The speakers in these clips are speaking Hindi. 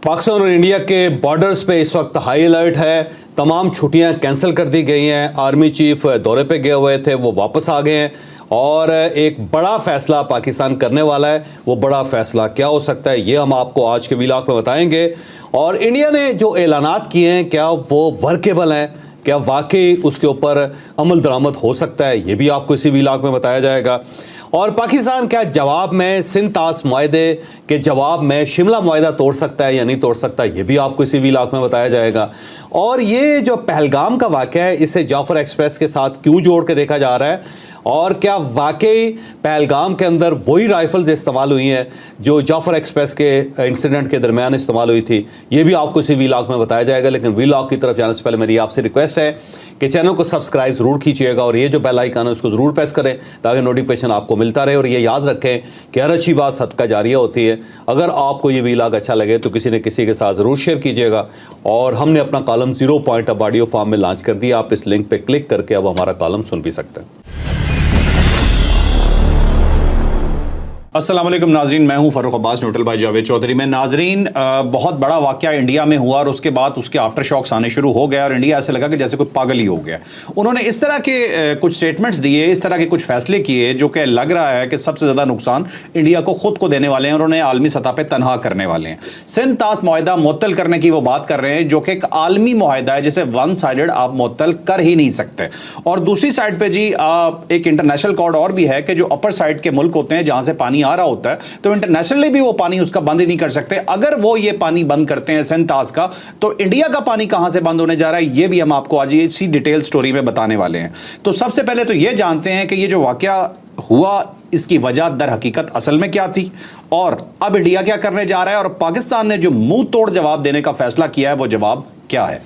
पाकिस्तान और इंडिया के बॉर्डर्स पे इस वक्त हाई अलर्ट है। तमाम छुट्टियां कैंसिल कर दी गई हैं। आर्मी चीफ दौरे पे गए हुए थे, वो वापस आ गए हैं और एक बड़ा फैसला पाकिस्तान करने वाला है। वो बड़ा फैसला क्या हो सकता है, ये हम आपको आज के व्लॉग में बताएंगे। और इंडिया ने जो ऐलानात किए हैं, क्या वो वर्केबल हैं, क्या वाकई उसके ऊपर अमल दरामद हो सकता है, ये भी आपको इसी व्लॉग में बताया जाएगा। और पाकिस्तान क्या जवाब में सिंध तास मुआहदे के जवाब में शिमला मुआहदा तोड़ सकता है या नहीं तोड़ सकता, ये भी आपको इसी व्लॉग में बताया जाएगा। और ये जो पहलगाम का वाक़या है, इसे जाफर एक्सप्रेस के साथ क्यों जोड़ के देखा जा रहा है, और क्या वाकई पहलगाम के अंदर वही राइफल्स इस्तेमाल हुई हैं जो जाफर एक्सप्रेस के इंसिडेंट के दरमियान इस्तेमाल हुई थी, ये भी आपको इसी व्लॉग में बताया जाएगा। लेकिन व्लॉग की तरफ जाने से पहले मेरी आपसे रिक्वेस्ट है कि चैनल को सब्सक्राइब ज़रूर कीजिएगा और ये जो बेल आइकन है उसको ज़रूर प्रेस करें ताकि नोटिफिकेशन आपको मिलता रहे। और ये याद रखें कि हर अच्छी बात सदका जारिया होती है। अगर आपको ये व्लॉग अच्छा लगे तो किसी न किसी के साथ ज़रूर शेयर कीजिएगा। और हमने अपना कॉलम 0 पॉइंट अब ऑडियो फॉर्म में लॉन्च कर दिया। आप इस लिंक पर क्लिक करके अब हमारा कॉलम सुन भी सकते हैं। अस्सलाम वालेकुम नाजरीन, मैं हूं फर्रुख अब्बास, न्यूट्रल भाई जावेद चौधरी में। नाजरीन, बहुत बड़ा वाकया इंडिया में हुआ और उसके बाद उसके आफ्टर शॉक्स आने शुरू हो गया और इंडिया ऐसे लगा कि जैसे कोई पागल ही हो गया। उन्होंने इस तरह के कुछ स्टेटमेंट्स दिए, इस तरह के कुछ फैसले किए जो कि लग रहा है कि सबसे ज़्यादा नुकसान इंडिया को खुद को देने वाले हैं और उन्हें आलमी सतह पर तनहा करने वाले हैं। सिंध तास मुआहदा मुअत्तल करने की वो बात कर रहे हैं जो कि एक आलमी मुआहदा है जिसे वन साइडेड आप मुअत्तल कर ही नहीं सकते। और दूसरी साइड पर जी एक इंटरनेशनल कोड और भी है कि जो अपर साइड के मुल्क होते हैं जहाँ से पानी आ रहा होता है तो इंटरनेशनली भी वो पानी उसका बंद ही नहीं कर सकते। अगर वो ये पानी बंद करते हैं सिंध तास का, तो इंडिया का पानी कहां से बंद होने जा रहा है, ये भी हम आपको आज इसी डिटेल स्टोरी में बताने वाले हैं। तो सबसे पहले तो ये जानते हैं कि ये जो वाकया हुआ इसकी वजह दर हकीकत असल में क्या थी और अब इंडिया क्या करने जा रहा है, और पाकिस्तान ने जो मुंह तोड़ जवाब देने का फैसला किया है वो जवाब क्या है।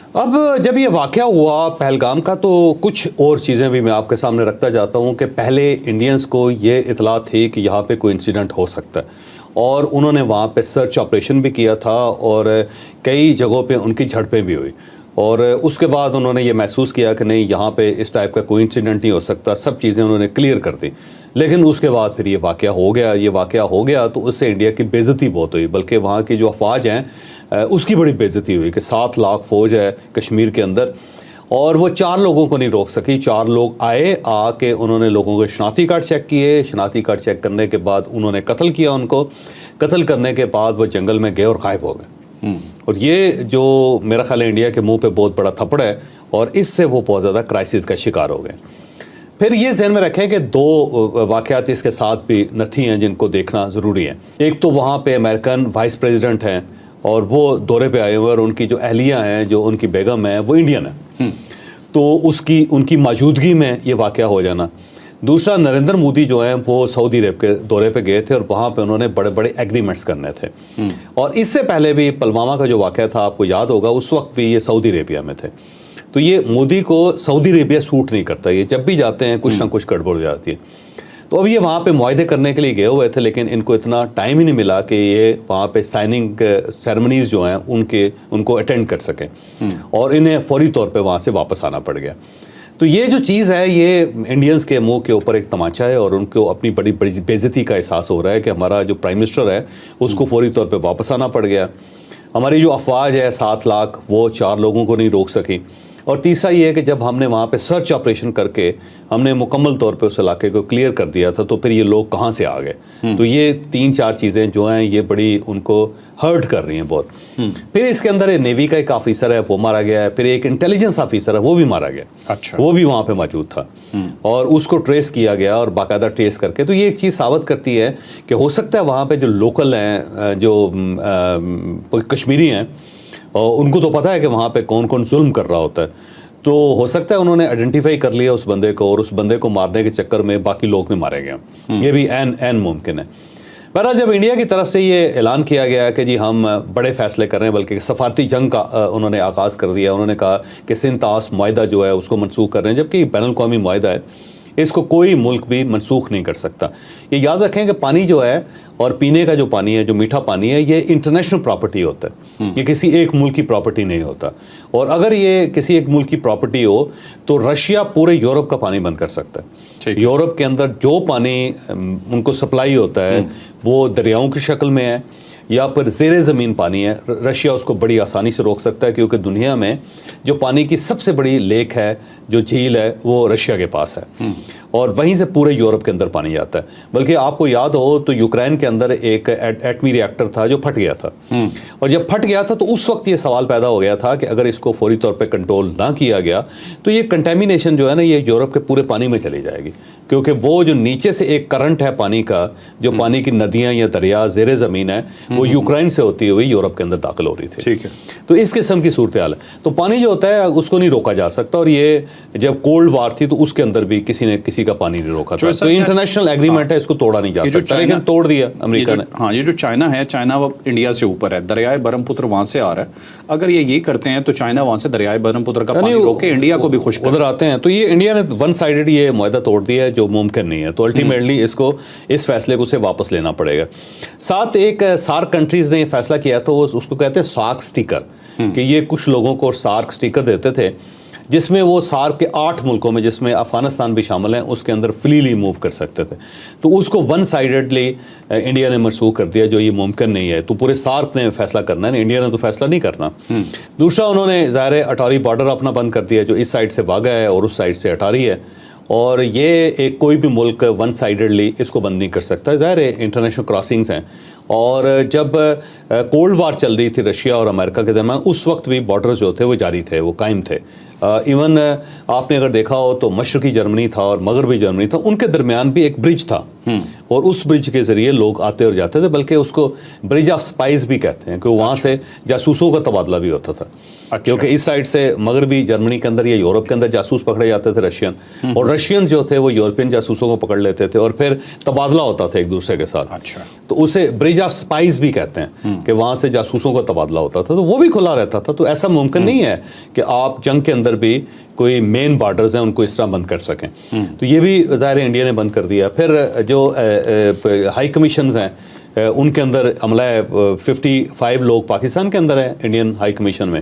अब जब ये वाक़या हुआ पहलगाम का, तो कुछ और चीज़ें भी मैं आपके सामने रखता जाता हूँ कि पहले इंडियंस को ये इतला थी कि यहाँ पे कोई इंसिडेंट हो सकता है और उन्होंने वहाँ पे सर्च ऑपरेशन भी किया था और कई जगहों पे उनकी झड़पें भी हुई। और उसके बाद उन्होंने ये महसूस किया कि नहीं, यहाँ पे इस टाइप का कोई इंसिडेंट नहीं हो सकता, सब चीज़ें उन्होंने क्लियर कर दी। लेकिन उसके बाद फिर ये वाक़या हो गया तो उससे इंडिया की बेइज्जती बहुत हुई, बल्कि वहाँ की जो अफवाज हैं उसकी बड़ी बेइज्जती हुई कि 7 लाख फ़ौज है कश्मीर के अंदर और वो 4 लोगों को नहीं रोक सकी। 4 लोग आके उन्होंने लोगों के शनाख्ती कार्ड चेक किए। शनाख्ती कार्ड चेक करने के बाद उन्होंने कत्ल किया उनको। कत्ल करने के बाद वो जंगल में गए और गायब हो गए। और ये जो मेरा ख्याल है इंडिया के मुंह पे बहुत बड़ा थप्पड़ है और इससे वो बहुत ज़्यादा क्राइसिस का शिकार हो गए। फिर ये ज़हन में रखें कि 2 वाक़यात इसके साथ भी नथी हैं जिनको देखना ज़रूरी है। एक तो वहाँ पे अमेरिकन वाइस प्रेसिडेंट हैं और वो दौरे पे आए हुए और उनकी जो अहलिया हैं, जो उनकी बेगम है, वो इंडियन है, तो उनकी मौजूदगी में ये वाक़या हो जाना। दूसरा, नरेंद्र मोदी जो हैं वो सऊदी अरब के दौरे पे गए थे और वहाँ पे उन्होंने बड़े बड़े एग्रीमेंट्स करने थे। और इससे पहले भी पुलवामा का जो वाक़या था, आपको याद होगा, उस वक्त भी ये सऊदी अरेबिया में थे। तो ये मोदी को सऊदी अरेबिया सूट नहीं करता, ये जब भी जाते हैं कुछ ना कुछ गड़बड़ हो जाती है। तो अब ये वहाँ पे मुआहदे करने के लिए गए हुए थे, लेकिन इनको इतना टाइम ही नहीं मिला कि ये वहाँ पे साइनिंग सेरेमनीज़ जो हैं उनको अटेंड कर सकें और इन्हें फौरी तौर पे वहाँ से वापस आना पड़ गया। तो ये जो चीज़ है, ये इंडियंस के मुंह के ऊपर एक तमाचा है और उनको अपनी बड़ी बड़ी बेइज्जती का एहसास हो रहा है कि हमारा जो प्राइम मिनिस्टर है उसको फौरी तौर पे वापस आना पड़ गया। हमारी जो अफवाज है 7 लाख, वो 4 लोगों को नहीं रोक सकी। और तीसरा ये है कि जब हमने वहाँ पे सर्च ऑपरेशन करके हमने मुकम्मल तौर पे उस इलाके को क्लियर कर दिया था, तो फिर ये लोग कहाँ से आ गए। तो ये 3-4 चीज़ें जो हैं ये बड़ी उनको हर्ट कर रही हैं बहुत। फिर इसके अंदर एक नेवी का एक ऑफिसर है, वो मारा गया है। फिर एक इंटेलिजेंस ऑफिसर है, वो भी मारा गया। अच्छा। वो भी वहाँ पे मौजूद था और उसको ट्रेस किया गया और बाकायदा ट्रेस करके। तो ये एक चीज़ साबित करती है कि हो सकता है वहाँ पे जो लोकल हैं, जो कश्मीरी हैं, और उनको तो पता है कि वहाँ पे कौन कौन जुल्म कर रहा होता है। तो हो सकता है उन्होंने आइडेंटिफाई कर लिया उस बंदे को और उस बंदे को मारने के चक्कर में बाकी लोग भी मारे गए। ये भी एन मुमकिन है। बहरहाल जब इंडिया की तरफ से ये ऐलान किया गया कि जी हम बड़े फैसले कर रहे हैं, बल्कि सफारती जंग का उन्होंने आगाज़ कर दिया। उन्होंने कहा कि सिंध तास मुआहदा जो है उसको मनसूख कर रहे हैं, जबकि बैनुल अक़वामी मुआहदा है, इसको कोई मुल्क भी मनसूख नहीं कर सकता। ये याद रखें कि पानी जो है और पीने का जो पानी है, जो मीठा पानी है, ये इंटरनेशनल प्रॉपर्टी होता है, ये किसी एक मुल्क की प्रॉपर्टी नहीं होता। और अगर ये किसी एक मुल्क की प्रॉपर्टी हो तो रशिया पूरे यूरोप का पानी बंद कर सकता है। यूरोप के अंदर जो पानी उनको सप्लाई होता है वो दरियाओं की शक्ल में है या फिर ज़ेरे ज़मीन पानी है, रशिया उसको बड़ी आसानी से रोक सकता है, क्योंकि दुनिया में जो पानी की सबसे बड़ी लेक है, जो झील है, वो रशिया के पास है और वहीं से पूरे यूरोप के अंदर पानी जाता है। बल्कि आपको याद हो तो यूक्रेन के अंदर एक एटमी रिएक्टर था जो फट गया था, और जब फट गया था तो उस वक्त ये सवाल पैदा हो गया था कि अगर इसको फौरी तौर पे कंट्रोल ना किया गया तो ये कंटेमिनेशन जो है ना, ये यूरोप के पूरे पानी में चली जाएगी, क्योंकि वो जो नीचे से एक करंट है पानी का, जो पानी की नदियाँ या दरिया ज़ेरे ज़मीन है, वो यूक्रेन से होती हुई यूरोप के अंदर दाखिल हो रही थी। ठीक है। तो इस किस्म की सूरत हाल है। तो पानी जो होता है उसको नहीं रोका जा सकता, और ये जब कोल्ड वार थी तो उसके अंदर भी किसी ने किसी का पानी नहीं रोका था। तो इंटरनेशनल एग्रीमेंट है, इसको तोड़ा नहीं जा सकता, लेकिन तोड़ दिया अमेरिका ने। हाँ, ये जो चाइना है, चाइना वो इंडिया से ऊपर है, दरियाए ब्रह्मपुत्र वहाँ से आ रहा है। अगर ये करते हैं तो चाइना वहाँ से दरियाए ब्रह्मपुत्र का पानी रोके इंडिया को भी खुश उधर आते हैं। तो ये इंडिया ने वन साइडेड ये मुआहदा तोड़ दिया है जो मुमकिन नहीं है। तो अल्टीमेटली इसको, इस फैसले को से वापस लेना पड़ेगा। साथ एक सार्क कंट्रीज़ ने फैसला किया था, उसको कहते हैं सार्क स्टिकर, कि ये कुछ लोगों को सार्क स्टिकर देते थे, जिसमें वो सार्क के 8 मुल्कों में, जिसमें अफगानिस्तान भी शामिल है, उसके अंदर फ्रीली मूव कर सकते थे। तो उसको वन साइडेडली इंडिया ने मनसूख कर दिया, जो ये मुमकिन नहीं है। तो पूरे सार्क ने फैसला करना है, इंडिया ने तो फैसला नहीं करना। दूसरा, उन्होंने ज़ाहिर अटारी बॉर्डर अपना बंद कर दिया, जो इस साइड से वाघा है और उस साइड से अटारी है, और ये एक कोई भी मुल्क वन साइडेडली इसको बंद नहीं कर सकता। ज़ाहिर है इंटरनेशनल क्रॉसिंग्स हैं, और जब कोल्ड वार चल रही थी रशिया और अमेरिका के दरमियान, उस वक्त भी बॉर्डर्स जो थे वो जारी थे, वो कायम थे। इवन आपने अगर देखा हो तो मशरकी जर्मनी था और मगरबी जर्मनी था, उनके दरमियान भी एक ब्रिज था, और उस ब्रिज के ज़रिए लोग आते और जाते थे। बल्कि उसको ब्रिज ऑफ स्पाइस भी कहते हैं, कि वहाँ से जासूसों का तबादला भी होता था। अच्छा। क्योंकि इस साइड से मगरबी जर्मनी के अंदर या यूरोप के अंदर जासूस पकड़े जाते थे रशियन, और रशियन जो थे वो यूरोपियन जासूसों को पकड़ लेते थे, और फिर तबादला होता था एक दूसरे के साथ। अच्छा। तो उसे ब्रिज ऑफ स्पाइस भी कहते हैं, कि वहाँ से जासूसों का तबादला होता था, तो वो भी खुला रहता था। तो ऐसा मुमकिन नहीं है कि आप जंग के अंदर भी कोई मेन बॉर्डर्स हैं उनको इस तरह बंद कर सकें। तो ये भी ज़ाहिर इंडिया ने बंद कर दिया। फिर जो हाई कमीशंस हैं उनके अंदर अमला है, 55 लोग पाकिस्तान के अंदर हैं इंडियन हाई कमीशन में,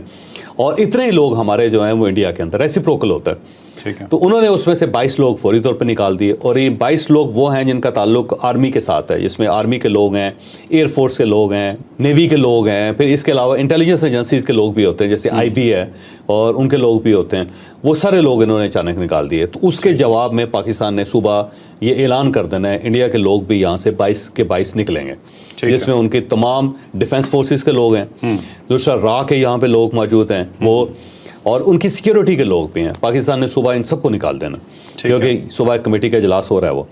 और इतने ही लोग हमारे जो हैं वो इंडिया के अंदर, रेसिप्रोकल होता है। ठीक है। तो उन्होंने उसमें से 22 लोग फौरी तौर पर निकाल दिए, और ये 22 लोग वो हैं जिनका ताल्लुक आर्मी के साथ है, जिसमें आर्मी के लोग हैं, एयरफोर्स के लोग हैं, नेवी के लोग हैं, फिर इसके अलावा इंटेलिजेंस एजेंसीज़ के लोग भी होते हैं, जैसे IB है, और उनके लोग भी होते हैं। वो सारे लोग इन्होंने अचानक निकाल दिए। तो उसके जवाब में पाकिस्तान ने सुबह ये ऐलान कर देना है, इंडिया के लोग भी यहाँ से 22 के 22 निकलेंगे, जिसमें उनके तमाम डिफेंस फोर्सेस के लोग हैं, दूसरा रा के यहाँ पे लोग मौजूद हैं वो, और उनकी सिक्योरिटी के लोग भी हैं। पाकिस्तान ने सुबह इन सबको निकाल देना, क्योंकि सुबह कमेटी का इजलास हो रहा है वो।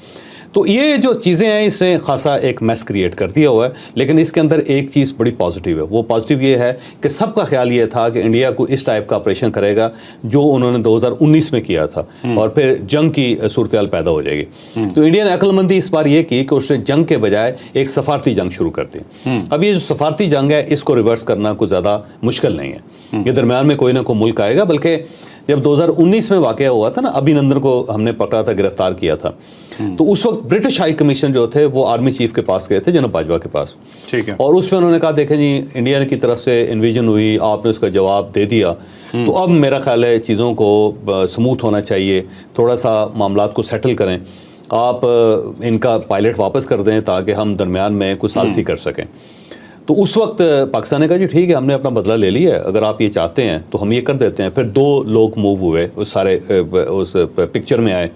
तो ये जो चीज़ें हैं इसने खासा एक मैस क्रिएट कर दिया हुआ है। लेकिन इसके अंदर एक चीज़ बड़ी पॉजिटिव है, वो पॉजिटिव ये है कि सबका ख्याल ये था कि इंडिया को इस टाइप का ऑपरेशन करेगा जो उन्होंने 2019 में किया था, और फिर जंग की सूरत हाल पैदा हो जाएगी। तो इंडिया ने अक्लमंदी इस बार ये की कि उसने जंग के बजाय एक सफारती जंग शुरू कर दी। अब ये जो सफारती जंग है इसको रिवर्स करना कुछ ज़्यादा मुश्किल नहीं है। ये दरमियान में कोई ना कोई मुल्क आएगा। बल्कि जब 2019 में वाक़या हुआ था ना, अभिनंदन को हमने पकड़ा था, गिरफ्तार किया था, तो उस वक्त ब्रिटिश हाई कमीशन जो थे वो आर्मी चीफ के पास गए थे, जनाब बाजवा के पास। ठीक है। और उसमें उन्होंने कहा देखें जी, इंडिया की तरफ से इन्विजन हुई, आपने उसका जवाब दे दिया, तो अब मेरा ख्याल है चीज़ों को स्मूथ होना चाहिए, थोड़ा सा मामलात को सेटल करें, आप इनका पायलट वापस कर दें ताकि हम दरमियान में कुछ सालसी कर सकें। तो उस वक्त पाकिस्तान ने कहा जी ठीक है, हमने अपना बदला ले लिया है, अगर आप ये चाहते हैं तो हम ये कर देते हैं। फिर 2 लोग मूव हुए उस सारे उस पिक्चर में आए।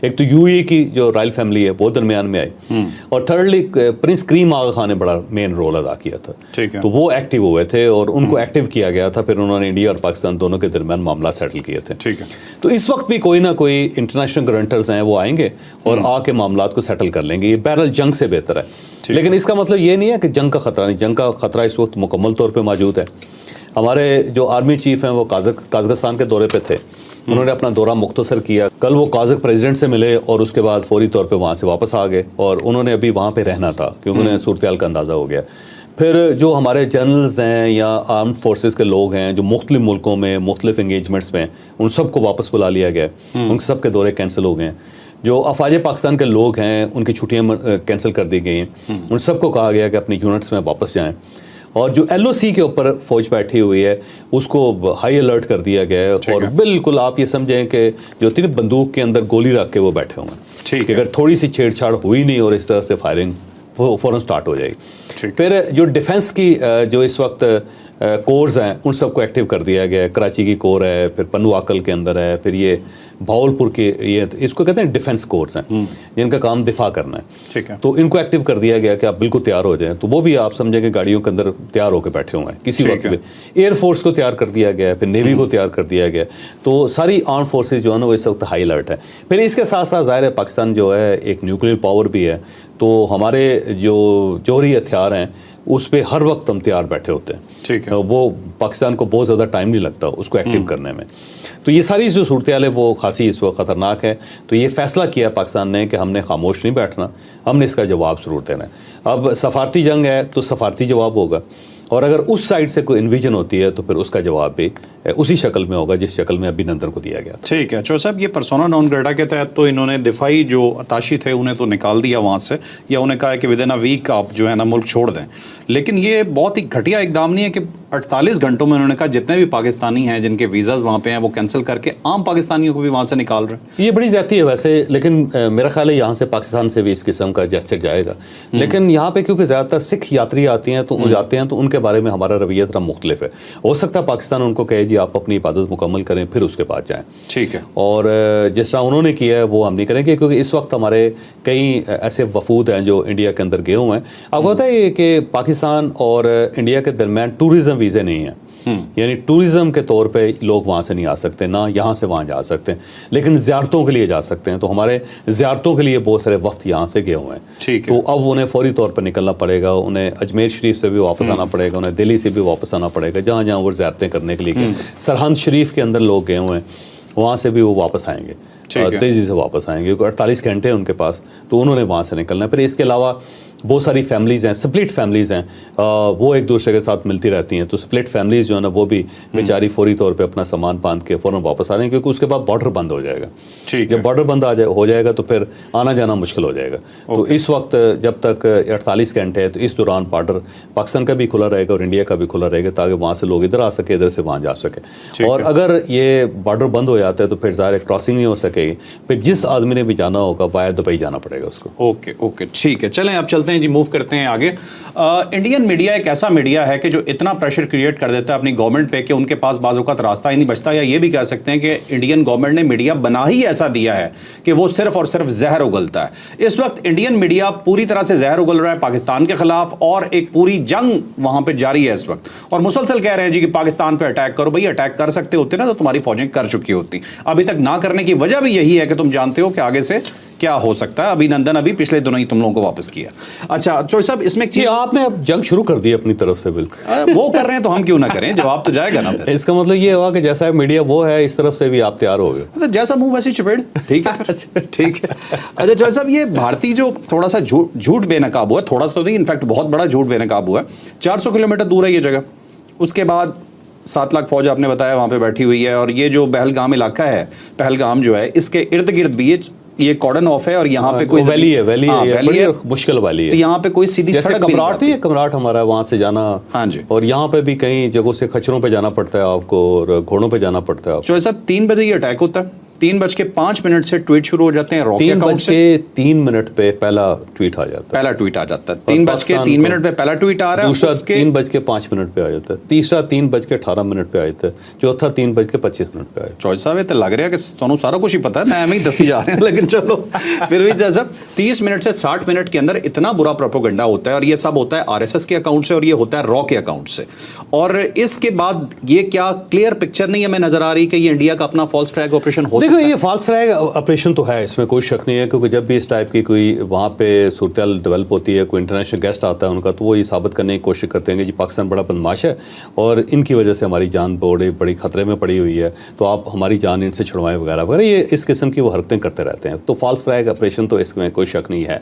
एक तो UAE की जो रॉयल फैमिली है वो दरमियान में आई, और थर्डली प्रिंस करीम आगा खान ने बड़ा मेन रोल अदा किया था। ठीक है। तो वो एक्टिव हुए थे और उनको एक्टिव किया गया था। फिर उन्होंने इंडिया और पाकिस्तान दोनों के दरमियान मामला सेटल किए थे। ठीक है। तो इस वक्त भी कोई ना कोई इंटरनेशनल गारंटर्स हैं वो आएंगे और आके मामला को सेटल कर लेंगे। ये बहरहाल जंग से बेहतर है, लेकिन इसका मतलब ये नहीं है कि जंग का खतरा नहीं। जंग का खतरा इस वक्त मुकम्मल तौर पे मौजूद है। हमारे जो आर्मी चीफ हैं वो काज़ाकिस्तान के दौरे पे थे, उन्होंने अपना दौरा मुख्तसर किया। कल वो काज़क प्रेसिडेंट से मिले और उसके बाद फौरी तौर पे वहाँ से वापस आ गए, और उन्होंने अभी वहाँ पे रहना था क्योंकि उन्हें सूरत हाल का अंदाज़ा हो गया। फिर जो हमारे जनरल्स हैं या आर्म फोर्सेस के लोग हैं जो मुख्तलिफ मुल्कों में मुख्तलिफ इंगेजमेंट्स में, उन सबको वापस बुला लिया गया, उनके सब के दौरे कैंसिल हो गए हैं। जो अफवाज पाकिस्तान के लोग हैं उनकी छुट्टियाँ कैंसिल कर दी गई हैं, उन सबको कहा गया कि अपनी यूनिट्स में वापस जाएँ। और जो LOC के ऊपर फौज बैठी हुई है उसको हाई अलर्ट कर दिया गया है, और बिल्कुल आप ये समझें कि जो थी बंदूक के अंदर गोली रख के वो बैठे हुए हैं। ठीक है, अगर थोड़ी सी छेड़छाड़ हुई नहीं और इस तरह से फायरिंग फ़ौरन स्टार्ट हो जाएगी। ठीक। फिर जो डिफेंस की जो इस वक्त कोर्स हैं उन सबको एक्टिव कर दिया गया है। कराची की कोर है, फिर पन्नू आकल के अंदर है, फिर ये भावलपुर के, ये इसको कहते हैं डिफेंस कोर्स हैं जिनका काम दिफा करना है। ठीक है। तो इनको एक्टिव कर दिया गया कि आप बिल्कुल तैयार हो जाएं। तो वो भी आप समझेंगे गाड़ियों के अंदर तैयार होकर बैठे हुए हैं किसी वक्त भी। एयरफोर्स को तैयार कर दिया गया है, फिर नेवी को तैयार कर दिया गया। तो सारी आर्म फोर्सेज जो है ना वो इस वक्त हाई अलर्ट है। फिर इसके साथ साथ ज़ाहिर है पाकिस्तान जो है एक न्यूक्लियर पावर भी है, तो हमारे जो जौहरी हथियार हैं उस पर हर वक्त हम तैयार बैठे होते हैं। ठीक है। तो वो पाकिस्तान को बहुत ज़्यादा टाइम नहीं लगता उसको एक्टिव करने में। तो ये सारी जो सूरत हाल है वो खासी इस वक्त ख़तरनाक है। तो ये फ़ैसला किया पाकिस्तान ने कि हमने खामोश नहीं बैठना, हमने इसका जवाब ज़रूर देना है। अब सफारती जंग है तो सफारती जवाब होगा, और अगर उस साइड से कोई इन्विजन होती है तो फिर उसका जवाब भी उसी शक्ल में होगा जिस शक्ल में अभिनंदन को दिया गया। ठीक है। चौधरी साहब, ये पर्सोना नॉन ग्रेटा के तहत तो इन्होंने दिफाई जो अताशी थे उन्हें तो निकाल दिया वहाँ से, या उन्हें कहा है कि विद इन अ वीक आप जो है ना मुल्क छोड़ दें। लेकिन ये बहुत ही घटिया इकदाम नहीं है कि 48 घंटों में उन्होंने कहा जितने भी पाकिस्तानी हैं जिनके वीज़ाज वहाँ पे हैं वो कैंसिल करके आम पाकिस्तानियों को भी वहाँ से निकाल रहे हैं। ये बड़ी ज़्यादती है वैसे, लेकिन मेरा ख्याल है यहाँ से पाकिस्तान से भी इस किस्म का जेस्चर जाएगा। लेकिन यहाँ पे क्योंकि ज़्यादातर सिख यात्री आते हैं तो जाते हैं, तो उनके बारे में हमारा रवैया थोड़ा मुख्तलिफ है। हो सकता है पाकिस्तान उनको कहे जी आप अपनी इबादत मुकम्मल करें फिर उसके बाद जाएँ। ठीक है। और जिस तरह उन्होंने किया है वो हम नहीं करेंगे, क्योंकि इस वक्त हमारे कई ऐसे वफूद हैं जो इंडिया के अंदर गए हुए हैं। आपको पता है कि पाकिस्तान और इंडिया के दरमियान टूरिज़म वीज़े नहीं हैं, यानी टूरिज़म के तौर पे लोग वहाँ से नहीं आ सकते, ना यहाँ से वहाँ जा सकते हैं, लेकिन ज़ियारतों के लिए जा सकते हैं। तो हमारे ज़ियारतों के लिए बहुत सारे वफ्त यहाँ से गए हुए हैं। ठीक है। तो अब उन्हें फौरी तौर पर निकलना पड़ेगा, उन्हें अजमेर शरीफ से भी वापस आना पड़ेगा, उन्हें दिल्ली से भी वापस आना पड़ेगा, जहाँ जहाँ वो ज़ियारतें करने के लिए गए। सरहंद शरीफ के अंदर लोग गए हुए हैं, वहाँ से भी वो वापस आएंगे, तेज़ी से वापस आएंगे, क्योंकि 48 घंटे हैं उनके पास, तो उन्होंने वहाँ से निकलना है। फिर इसके अलावा बहुत सारी फैमिलीज़ हैं, स्प्लिट फैमिलीज़ हैं, वो एक दूसरे के साथ मिलती रहती हैं। तो स्प्लिट फैमिलीज़ जो है ना वो भी बेचारी फौरी तौर पे अपना सामान बांध के फ़ौरन वापस आ रहे हैं, क्योंकि उसके बाद बॉर्डर बंद हो जाएगा। जब बॉर्डर बंद हो जाएगा तो फिर आना जाना मुश्किल हो जाएगा। तो इस वक्त जब तक 48 घंटे है तो इस दौरान बॉर्डर पाकिस्तान का भी खुला रहेगा और इंडिया का भी खुला रहेगा, ताकि वहाँ से लोग इधर आ सके, इधर से वहाँ जा सके। और अगर ये बॉर्डर बंद हो जाता है तो फिर ज़ाहिर क्रॉसिंग नहीं हो सकेगी, फिर जिस आदमी ने भी जाना होगा वाया दुबई जाना पड़ेगा उसको। ओके ओके, ठीक है। चलें अब चलते हैं जी, मूव करते हैं आगे। इंडियन मीडिया एक ऐसा मीडिया है कि जो इतना प्रेशर क्रिएट कर देता है अपनी गवर्नमेंट पे कि उनके पास बाज़ औक़ात रास्ता ही नहीं बचता, या ये भी कह सकते हैं कि इंडियन गवर्नमेंट ने मीडिया बना ही ऐसा दिया है कि वो सिर्फ और सिर्फ जहर उगलता है। इस वक्त इंडियन मीडिया पूरी तरह से जहर उगल रहा है पाकिस्तान के खिलाफ, और एक पूरी जंग वहां पर जारी है इस वक्त, और मुसलसल कह रहे हैं जी कि पाकिस्तान पर अटैक करो। भाई अटैक कर सकते होते ना तो तुम्हारी फौजें कर चुकी होती, अभी तक ना करने की वजह भी यही है कि तुम जानते हो कि आगे से क्या हो सकता है। अभिनंदन अभी पिछले दिनों ही तुम लोगों को वापस किया। अच्छा चौधरी साहब, इसमें आपने अब जंग शुरू कर दी अपनी तरफ से, बिल्कुल वो कर रहे हैं तो हम क्यों ना करें, जवाब तो जाएगा ना फिर। इसका मतलब ये हुआ कि जैसा मीडिया वो है इस तरफ से भी आप तैयार हो गए, तो जैसा मुंह वैसी चपेड़। ठीक है ठीक है। अच्छा चौधरी साहब, ये भारतीय जो थोड़ा सा झूठ बेनकाब हुआ, थोड़ा सा तो नहीं इनफैक्ट बहुत बड़ा झूठ बेनकाब हुआ है। 400 किलोमीटर दूर है ये जगह, उसके बाद 7 लाख फौज आपने बताया वहाँ पे बैठी हुई है, और ये जो पहलगाम इलाका है, पहलगाम जो है इसके इर्द गिर्द भी ये कॉर्डन ऑफ है, और यहाँ पे कोई वैली है, वैली है, मुश्किल वाली है। तो यहाँ पे कोई सीधी सड़क कमराट नहीं है, कमराट हमारा वहाँ से जाना। हाँ जी। और यहाँ पे भी कई जगहों से खच्चरों पे जाना पड़ता है आपको, और घोड़ों पे जाना पड़ता है। जो साहब 3 बजे ये अटैक होता है, 3:05 से ट्वीट शुरू हो जाते हैं, 3:03 पे पहला ट्वीट आ जाता है। 3:03 पे पहला ट्वीट आ रहा है, दूसरा 3:05 पे आ जाता है, तीसरा 3:18 पे आ जाता है, चौथा 3:25 पे आया। चौधरी साहब ये तो लग रहा है कि ਤੁਹਾਨੂੰ सारा कुछ ही पता है, मैं हमें ही दसी जा रहे हैं, लेकिन चलो फिर भी जैसा 30 मिनट से 60 मिनट के अंदर इतना बुरा प्रोपेगेंडा होता है, और ये सब होता है आरएसएस के अकाउंट से, और ये होता है रॉ के अकाउंट से। और इसके बाद ये क्या क्लियर पिक्चर नहीं हमें नजर आ रही कि ये इंडिया का अपना फॉल्स फ्लैग ऑपरेशन हो? देखो ये फॉल्स फ्लैग ऑपरेशन तो है, इसमें कोई शक नहीं है, क्योंकि जब भी इस टाइप की कोई वहाँ पे सूरत डेवलप होती है, कोई इंटरनेशनल गेस्ट आता है उनका, तो वो ये साबित करने की कोशिश करते हैं कि जी पाकिस्तान बड़ा बदमाश है और इनकी वजह से हमारी जान बड़ी खतरे में पड़ी हुई है, तो आप हमारी जान इनसे छुड़वाएं वगैरह वगैरह, ये इस किस्म की वो हरकतें करते रहते हैं। तो फॉल्स फ्लैग ऑपरेशन तो इसमें कोई शक नहीं है।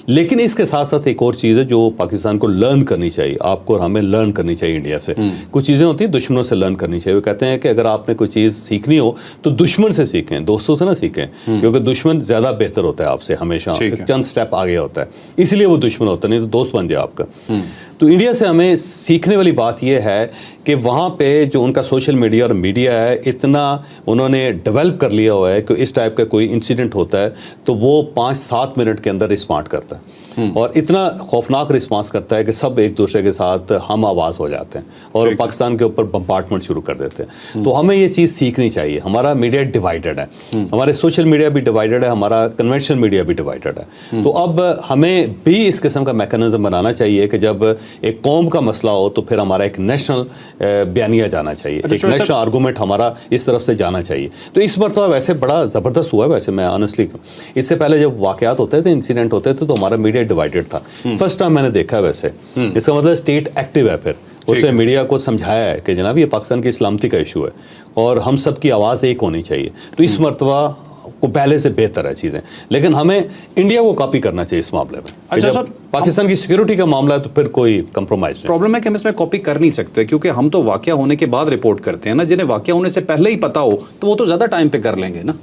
लेकिन इसके साथ साथ एक और चीज़ है जो पाकिस्तान को लर्न करनी चाहिए, आपको और हमें लर्न करनी चाहिए इंडिया से। कुछ चीज़ें होती हैं दुश्मनों से लर्न करनी चाहिए। वो कहते हैं कि अगर आपने कोई चीज़ सीखनी हो तो दुश्मन से सीखें, दोस्तों से ना सीखें, क्योंकि दुश्मन ज़्यादा बेहतर होता है आपसे, हमेशा चंद स्टेप आगे होता है, इसलिए वो दुश्मन होता है, नहीं तो दोस्त बन जाए आपका। तो इंडिया से हमें सीखने वाली बात यह है कि वहाँ पे जो उनका सोशल मीडिया और मीडिया है इतना उन्होंने डेवलप कर लिया हुआ है कि इस टाइप का कोई इंसिडेंट होता है तो वो 5-7 मिनट के अंदर रिस्पॉन्ड करता है और इतना खौफनाक रिस्पांस करता है कि सब एक दूसरे के साथ हम आवाज़ हो जाते हैं और पाकिस्तान के ऊपर बम्बार्टमेंट शुरू कर देते हैं। तो हमें ये चीज़ सीखनी चाहिए। हमारा मीडिया डिवाइडेड है, हमारे सोशल मीडिया भी डिवाइडेड है, हमारा कन्वेंशनल मीडिया भी डिवाइडेड है। तो अब हमें भी इस किस्म का मैकेनिज्म बनाना चाहिए कि जब एक कौम का मसला हो तो फिर हमारा एक नेशनल बयानिया जाना चाहिए, एक नेशनल आर्गूमेंट हमारा इस तरफ से जाना चाहिए। तो इस मरतबा वैसे बड़ा ज़बरदस्त हुआ है। वैसे मैं ऑनेस्टली, इससे पहले जब वाक़यात होते थे, इंसिडेंट होते थे, तो हमारा मीडिया डिवाइडेड था। फर्स्ट टाइम मैंने देखा है वैसे। इसका मतलब स्टेट एक्टिव है, फिर उसने मीडिया को समझाया है कि जनाब ये पाकिस्तान की सलामती का इशू है और हम सब की आवाज़ एक होनी चाहिए। तो इस मरतबा को पहले से बेहतर है चीज़ें, लेकिन हमें इंडिया को कॉपी करना चाहिए इस मामले में। अच्छा सर, पाकिस्तान की सिक्योरिटी का मामला है तो फिर कोई कंप्रोमाइज नहीं। प्रॉब्लम है कि हम इसमें कॉपी कर नहीं सकते क्योंकि हम तो वाकया होने के बाद रिपोर्ट करते हैं ना। जिन्हें वाकया होने से पहले ही पता हो तो वो तो ज़्यादा टाइम पे कर लेंगे ना।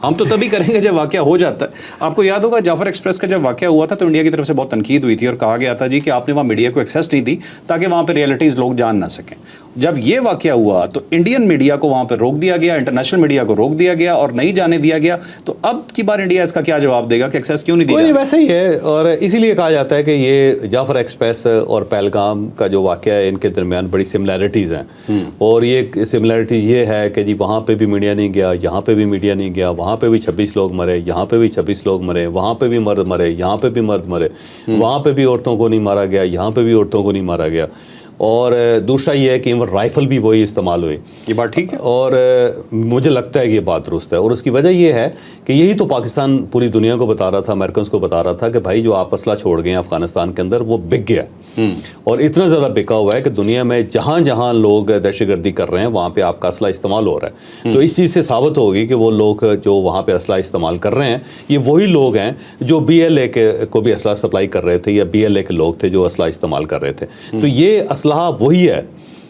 हम तो तभी करेंगे जब वाकया हो जाता है। आपको याद होगा जाफर एक्सप्रेस का जब वाकया हुआ था तो इंडिया की तरफ से बहुत तनकीद हुई थी और कहा गया था जी कि आपने वहाँ मीडिया को एक्सेस नहीं दी ताकि वहाँ पे रियलिटीज़ लोग जान ना सकें। जब ये वाकया हुआ तो इंडियन मीडिया को वहाँ पर रोक दिया गया, इंटरनेशनल मीडिया को रोक दिया गया और नहीं जाने दिया गया। तो अब की बार इंडिया इसका क्या जवाब देगा कि एक्सेस क्यों नहीं दिया? वैसे ही है और इसीलिए कहा जाता है कि ये जाफर एक्सप्रेस और पहलगाम का जो वाकया है इनके दरमियान बड़ी सिमिलैरिटीज़ हैं। और ये सिमिलैरिटीज़ ये है कि जी वहाँ पे भी मीडिया नहीं गया, यहाँ पे भी मीडिया नहीं गया, वहाँ पे भी 26 लोग मरे, यहाँ पे भी 26 लोग मरे, वहाँ पे भी मर्द मरे, यहाँ पे भी मर्द मरे, वहाँ पे भी औरतों को नहीं मारा गया, यहाँ पे भी औरतों को नहीं मारा गया। और दूसरा ये है कि राइफ़ल भी वही इस्तेमाल हुई। ये बात ठीक है और मुझे लगता है कि ये बात दुरुस्त है और उसकी वजह ये है कि यही तो पाकिस्तान पूरी दुनिया को बता रहा था, अमेरिकन को बता रहा था कि भाई जो आप असला छोड़ गए हैं अफगानिस्तान के अंदर वो बिक गया। और इतना ज़्यादा बिका हुआ है कि दुनिया में जहाँ जहाँ लोग दहशतगर्दी कर रहे हैं वहाँ पे आपका असला इस्तेमाल हो रहा है। तो इस चीज़ से साबित होगी कि वो लोग जो वहाँ पे असला इस्तेमाल कर रहे हैं ये वही लोग हैं जो BLA के को भी असला सप्लाई कर रहे थे या BLA के लोग थे जो असला इस्तेमाल कर रहे थे। तो ये असला वही है।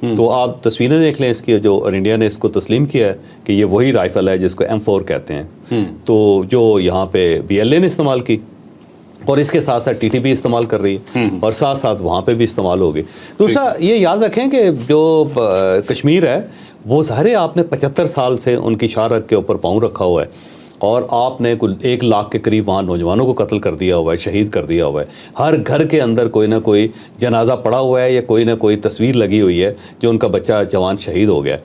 तो आप तस्वीरें देख लें इसकी, जो और इंडिया ने इसको तस्लीम किया है कि ये वही राइफ़ल है जिसको M4 कहते हैं। तो जो यहाँ पे BLA ने इस्तेमाल की और इसके साथ साथ TTP इस्तेमाल कर रही है और साथ साथ वहाँ पे भी इस्तेमाल होगी। दूसरा ये याद रखें कि जो कश्मीर है वो ज़ाहिर है आपने 75 साल से उनकी शाहरग के ऊपर पाँव रखा हुआ है और आपने कुल 1 लाख के करीब वहाँ नौजवानों को कत्ल कर दिया हुआ है, शहीद कर दिया हुआ है। हर घर के अंदर कोई ना कोई जनाजा पड़ा हुआ है या कोई ना कोई तस्वीर लगी हुई है जो उनका बच्चा जवान शहीद हो गया।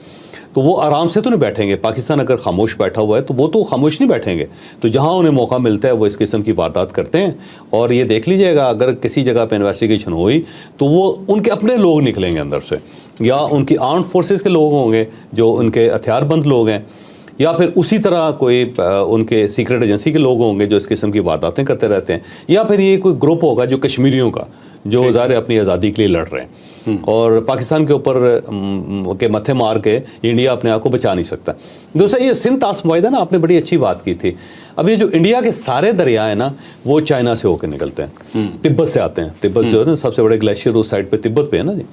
तो वो आराम से तो नहीं बैठेंगे। पाकिस्तान अगर खामोश बैठा हुआ है तो वो तो खामोश नहीं बैठेंगे। तो जहाँ उन्हें मौका मिलता है वो इस किस्म की वारदात करते हैं। और ये देख लीजिएगा अगर किसी जगह पे इन्वेस्टिगेशन हुई तो वो उनके अपने लोग निकलेंगे अंदर से, या उनकी आर्म्ड फोर्सेस के लोग होंगे जो उनके हथियारबंद लोग हैं, या फिर उसी तरह कोई उनके सीक्रेट एजेंसी के लोग होंगे जो इस किस्म की वारदातें करते रहते हैं, या फिर ये कोई ग्रुप होगा जो कश्मीरियों का जो ज़ाहिर अपनी आज़ादी के लिए लड़ रहे हैं और पाकिस्तान के ऊपर के मत्थे मार के इंडिया अपने आप को बचा नहीं सकता। दूसरा ये सिंध ताश मुआहिदा ना, आपने बड़ी अच्छी बात की थी। अब ये जो इंडिया के सारे दरिया है ना वो चाइना से होकर निकलते हैं, तिब्बत से आते हैं। तिब्बत जो है ना सबसे बड़े ग्लेशियर उस साइड पे तिब्बत पे है ना जी,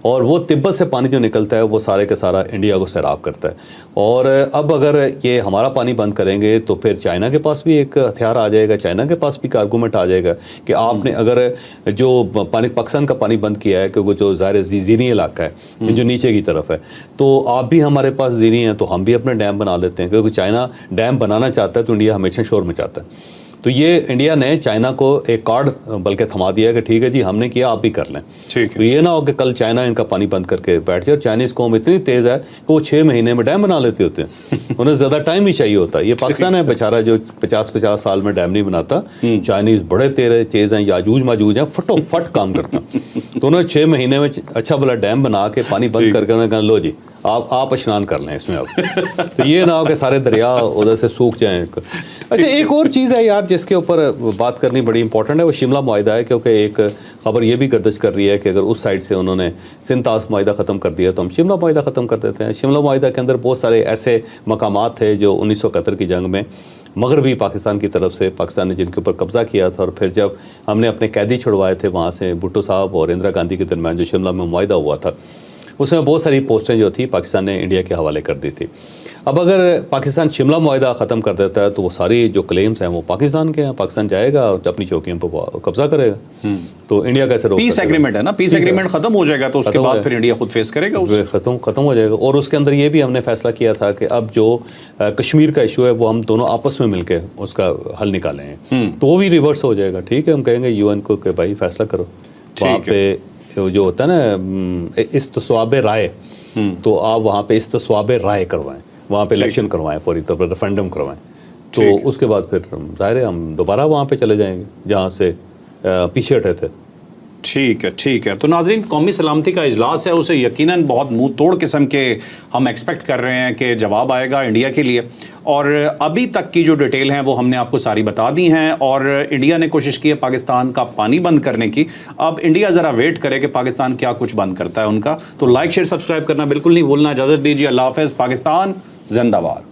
और वो तिब्बत से पानी जो निकलता है वो सारे का सारा इंडिया को सैराब करता है। और अब अगर ये हमारा पानी बंद करेंगे तो फिर चाइना के पास भी एक हथियार आ जाएगा, चाइना के पास भी एक आर्गूमेंट आ जाएगा कि आपने अगर जो पानी पाकिस्तान का पानी बंद किया है क्योंकि जो ज़ाहिर ज़ीनी इलाका है जो नीचे की तरफ है, तो आप भी हमारे पास ज़ीनी हैं तो हम भी अपने डैम बना लेते हैं, क्योंकि चाइना डैम बनाना चाहता है तो इंडिया हमेशा शोर मचाता है। तो ये इंडिया ने चाइना को एक कार्ड बल्कि थमा दिया कि ठीक है जी हमने किया आप भी कर लें। ठीक तो ये ना हो कि कल चाइना इनका पानी बंद करके बैठ जाए। और चाइनीज़ कौम इतनी तेज़ है कि वो 6 महीने में डैम बना लेते होते हैं। उन्हें ज़्यादा टाइम ही चाहिए होता है। ये पाकिस्तान है बेचारा जो 50-50 साल में डैम नहीं बनाता। चाइनीज़ बड़े तेज़ हैं, याजूज माजूज हैं, फटोफट काम करता। तो उन्होंने 6 महीने में अच्छा भला डैम बना के पानी बंद करके उन्होंने कहा लो जी आप स्नान कर लें इसमें अब। तो ये ना हो कि सारे दरिया उधर से सूख जाएं। अच्छा एक और चीज़ है यार जिसके ऊपर बात करनी बड़ी इंपॉर्टेंट है, वो शिमला मुआहिदा है। क्योंकि एक खबर ये भी गर्दिश कर रही है कि अगर उस साइड से उन्होंने सिंध ताश मुआहिदा ख़त्म कर दिया तो हम शिमला मुआहिदा ख़त्म कर देते हैं। शिमला मुआहिदा के अंदर बहुत सारे ऐसे मकामात थे जो 1971 की जंग में मगरबी पाकिस्तान की तरफ से पाकिस्तान ने जिनके ऊपर कब्ज़ा किया था, और फिर जब हमने अपने कैदी छुड़वाए थे वहाँ से भुट्टो साहब और इंदिरा गांधी के दरमियान जो शिमला में मुआहिदा हुआ था उसमें बहुत सारी पोस्टें जो थी पाकिस्तान ने इंडिया के हवाले कर दी थी। अब अगर पाकिस्तान शिमला मुआहिदा ख़त्म कर देता है तो वो सारी जो क्लेम्स हैं वो पाकिस्तान के हैं, पाकिस्तान जाएगा और अपनी चौकियों पर कब्जा करेगा। तो इंडिया कैसे रोक पीस सकेगा? एग्रीमेंट है ना, पीस एग्रीमेंट खत्म हो जाएगा तो उसके खत्म हो बाद जाएगा। फिर इंडिया खुद फेस करेगा उसे। ख़त्म हो जाएगा। और उसके अंदर ये भी हमने फैसला किया था कि अब जो कश्मीर का इशू है वो हम दोनों आपस में मिलके उसका हल निकालेंगे, तो वो भी रिवर्स हो जाएगा। ठीक है, हम कहेंगे यूएन को कि भाई फैसला करो, वहाँ पे जो होता है ना इस्तिस्वाब राय, तो आप वहाँ पे इस्तिस्वाब राय करवाएं, वहाँ पे इलेक्शन करवाएं, फौरी तौर पर रेफरेंडम करवाएं, तो उसके बाद फिर ज़ाहिर है हम दोबारा वहाँ पे चले जाएंगे जहाँ से पीछे हटे थे। ठीक है, ठीक है। तो नाजरीन, कौमी सलामती का इजलास है, उसे यकीनन बहुत मुंह तोड़ किस्म के हम एक्सपेक्ट कर रहे हैं कि जवाब आएगा इंडिया के लिए। और अभी तक की जो डिटेल हैं वो हमने आपको सारी बता दी हैं। और इंडिया ने कोशिश की है पाकिस्तान का पानी बंद करने की। अब इंडिया ज़रा वेट करे कि पाकिस्तान क्या कुछ बंद करता है उनका। तो लाइक शेयर सब्सक्राइब करना बिल्कुल नहीं भूलना। इजाज़त दीजिए, अल्लाह हाफ़िज़। पाकिस्तान जिंदाबाद।